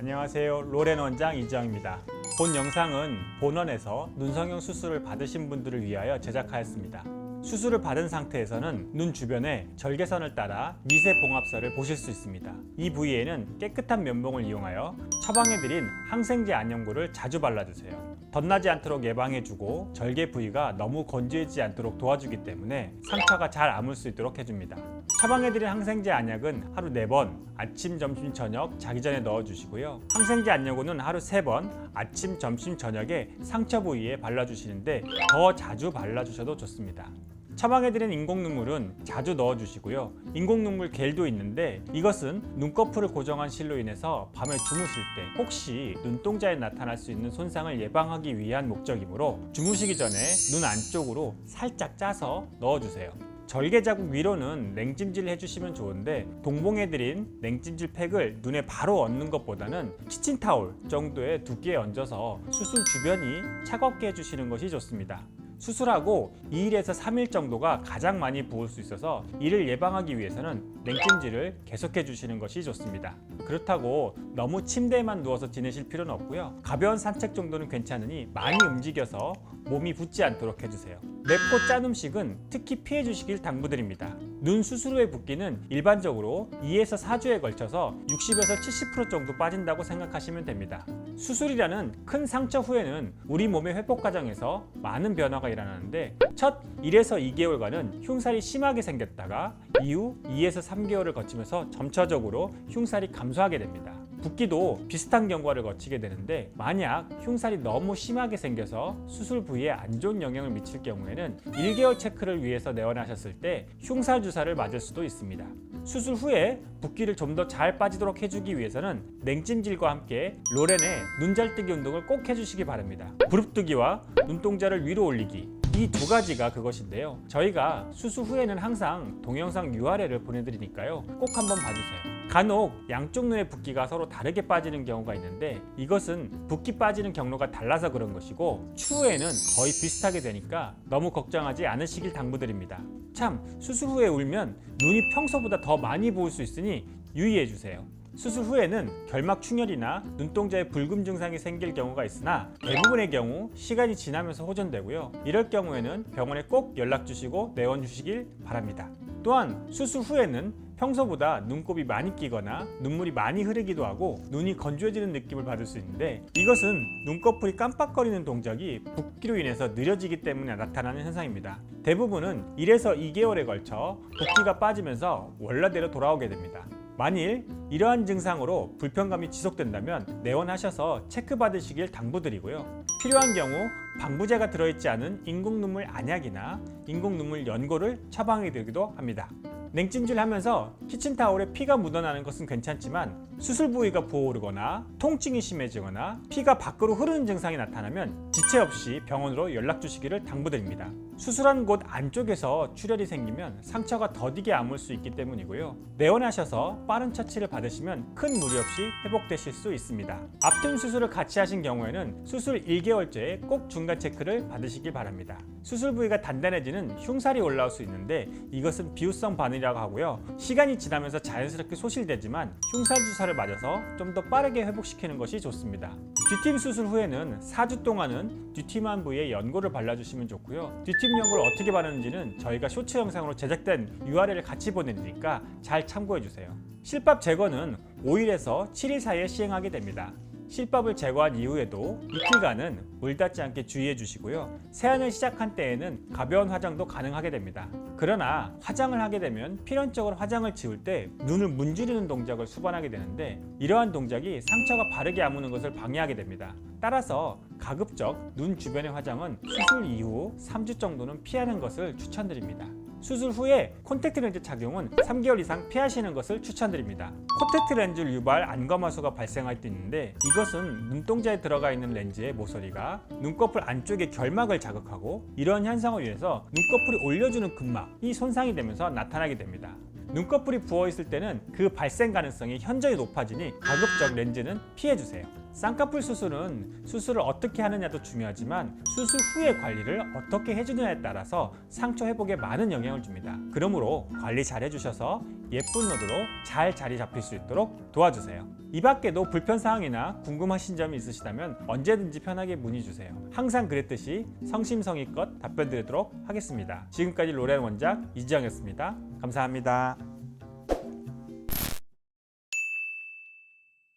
안녕하세요. 로렌 원장 이지영입니다. 본 영상은 본원에서 눈성형 수술을 받으신 분들을 위하여 제작하였습니다. 수술을 받은 상태에서는 눈 주변에 절개선을 따라 미세 봉합선을 보실 수 있습니다. 이 부위에는 깨끗한 면봉을 이용하여 처방해드린 항생제 안연고를 자주 발라주세요. 덧나지 않도록 예방해주고 절개 부위가 너무 건조해지지 않도록 도와주기 때문에 상처가 잘 아물 수 있도록 해줍니다. 처방해드린 항생제 안약은 하루 4번 아침, 점심, 저녁 자기 전에 넣어주시고요. 항생제 안연고는 하루 3번 아침, 점심, 저녁에 상처 부위에 발라주시는데 더 자주 발라주셔도 좋습니다. 처방해드린 인공눈물은 자주 넣어주시고요. 인공눈물 겔도 있는데 이것은 눈꺼풀을 고정한 실로 인해서 밤에 주무실 때 혹시 눈동자에 나타날 수 있는 손상을 예방하기 위한 목적이므로 주무시기 전에 눈 안쪽으로 살짝 짜서 넣어주세요. 절개 자국 위로는 냉찜질 해주시면 좋은데 동봉해드린 냉찜질 팩을 눈에 바로 얹는 것보다는 키친타올 정도의 두께에 얹어서 수술 주변이 차갑게 해주시는 것이 좋습니다. 수술하고 2일에서 3일 정도가 가장 많이 부을 수 있어서 이를 예방하기 위해서는 냉찜질을 계속해 주시는 것이 좋습니다. 그렇다고 너무 침대에만 누워서 지내실 필요는 없고요. 가벼운 산책 정도는 괜찮으니 많이 움직여서 몸이 붓지 않도록 해주세요. 맵고 짠 음식은 특히 피해 주시길 당부드립니다. 눈 수술 후의 붓기는 일반적으로 2에서 4주에 걸쳐서 60에서 70% 정도 빠진다고 생각하시면 됩니다. 수술이라는 큰 상처 후에는 우리 몸의 회복 과정에서 많은 변화가 일어나는데 첫 1에서 2개월간은 흉살이 심하게 생겼다가 이후 2에서 3개월을 거치면서 점차적으로 흉살이 감소하게 됩니다. 붓기도 비슷한 경과를 거치게 되는데 만약 흉살이 너무 심하게 생겨서 수술 부위에 안 좋은 영향을 미칠 경우에는 1개월 체크를 위해서 내원하셨을 때 흉살 주사를 맞을 수도 있습니다. 수술 후에 붓기를 좀 더 잘 빠지도록 해주기 위해서는 냉찜질과 함께 로렌의 눈잘뜨기 운동을 꼭 해주시기 바랍니다. 부릅뜨기와 눈동자를 위로 올리기, 이 두 가지가 그것인데요. 저희가 수술 후에는 항상 동영상 URL을 보내드리니까요. 꼭 한번 봐주세요. 간혹 양쪽 눈의 붓기가 서로 다르게 빠지는 경우가 있는데 이것은 붓기 빠지는 경로가 달라서 그런 것이고 추후에는 거의 비슷하게 되니까 너무 걱정하지 않으시길 당부드립니다. 참, 수술 후에 울면 눈이 평소보다 더 많이 부을 수 있으니 유의해주세요. 수술 후에는 결막 충혈이나 눈동자에 붉음 증상이 생길 경우가 있으나 대부분의 경우 시간이 지나면서 호전되고요. 이럴 경우에는 병원에 꼭 연락 주시고 내원 주시길 바랍니다. 또한 수술 후에는 평소보다 눈곱이 많이 끼거나 눈물이 많이 흐르기도 하고 눈이 건조해지는 느낌을 받을 수 있는데 이것은 눈꺼풀이 깜빡거리는 동작이 붓기로 인해서 느려지기 때문에 나타나는 현상입니다. 대부분은 1에서 2개월에 걸쳐 붓기가 빠지면서 원래대로 돌아오게 됩니다. 만일 이러한 증상으로 불편감이 지속된다면 내원하셔서 체크받으시길 당부드리고요. 필요한 경우 방부제가 들어있지 않은 인공눈물 안약이나 인공눈물 연고를 처방해드리기도 합니다. 냉찜질 하면서 키친타올에 피가 묻어나는 것은 괜찮지만 수술 부위가 부어오르거나 통증이 심해지거나 피가 밖으로 흐르는 증상이 나타나면 지체 없이 병원으로 연락 주시기를 당부드립니다. 수술한 곳 안쪽에서 출혈이 생기면 상처가 더디게 아물 수 있기 때문이고요. 내원하셔서 빠른 처치를 받으시면 큰 무리 없이 회복되실 수 있습니다. 앞등 수술을 같이 하신 경우에는 수술 1개월째에 꼭 중간 체크를 받으시길 바랍니다. 수술 부위가 단단해지는 흉살이 올라올 수 있는데 이것은 비후성 반응이라고 하고요. 시간이 지나면서 자연스럽게 소실되지만 흉살 주사를 맞아서 좀 더 빠르게 회복시키는 것이 좋습니다. 뒤팀 수술 후에는 4주 동안은 뒤팀한 부위에 연고를 발라주시면 좋고요. 뒤팀 연고를 어떻게 바르는지는 저희가 쇼츠 영상으로 제작된 URL을 같이 보내드리니까 잘 참고해주세요. 실밥 제거는 5일에서 7일 사이에 시행하게 됩니다. 실밥을 제거한 이후에도 이틀간은 물 닿지 않게 주의해 주시고요. 세안을 시작한 때에는 가벼운 화장도 가능하게 됩니다. 그러나 화장을 하게 되면 필연적으로 화장을 지울 때 눈을 문지르는 동작을 수반하게 되는데 이러한 동작이 상처가 바르게 아무는 것을 방해하게 됩니다. 따라서 가급적 눈 주변의 화장은 수술 이후 3주 정도는 피하는 것을 추천드립니다. 수술 후에 콘택트 렌즈 착용은 3개월 이상 피하시는 것을 추천드립니다. 콘택트 렌즈를 유발 안검하수가 발생할 때 있는데 이것은 눈동자에 들어가 있는 렌즈의 모서리가 눈꺼풀 안쪽의 결막을 자극하고 이러한 현상으로 인해서 눈꺼풀이 올려주는 근막이 손상이 되면서 나타나게 됩니다. 눈꺼풀이 부어있을 때는 그 발생 가능성이 현저히 높아지니 가급적 렌즈는 피해주세요. 쌍꺼풀 수술은 수술을 어떻게 하느냐도 중요하지만 수술 후의 관리를 어떻게 해주느냐에 따라서 상처 회복에 많은 영향을 줍니다. 그러므로 관리 잘 해주셔서 예쁜 눈으로 잘 자리 잡힐 수 있도록 도와주세요. 이 밖에도 불편사항이나 궁금하신 점이 있으시다면 언제든지 편하게 문의 주세요. 항상 그랬듯이 성심성의껏 답변 드리도록 하겠습니다. 지금까지 로렌 원장 이지영이었습니다. 감사합니다.